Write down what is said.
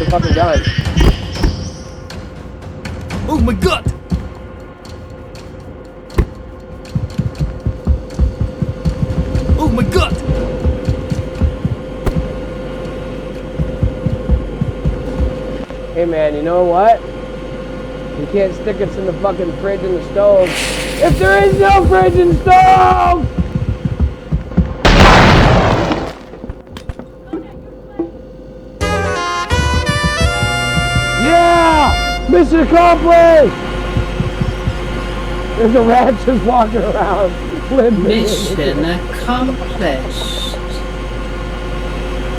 fucking gun. Oh my god! Oh my god! Hey man, you know what? You can't stick us in the fucking fridge and the stove. If there is no fridge and stove! Yeah! Mission accomplished! There's a rat just walking around. Mission accomplished.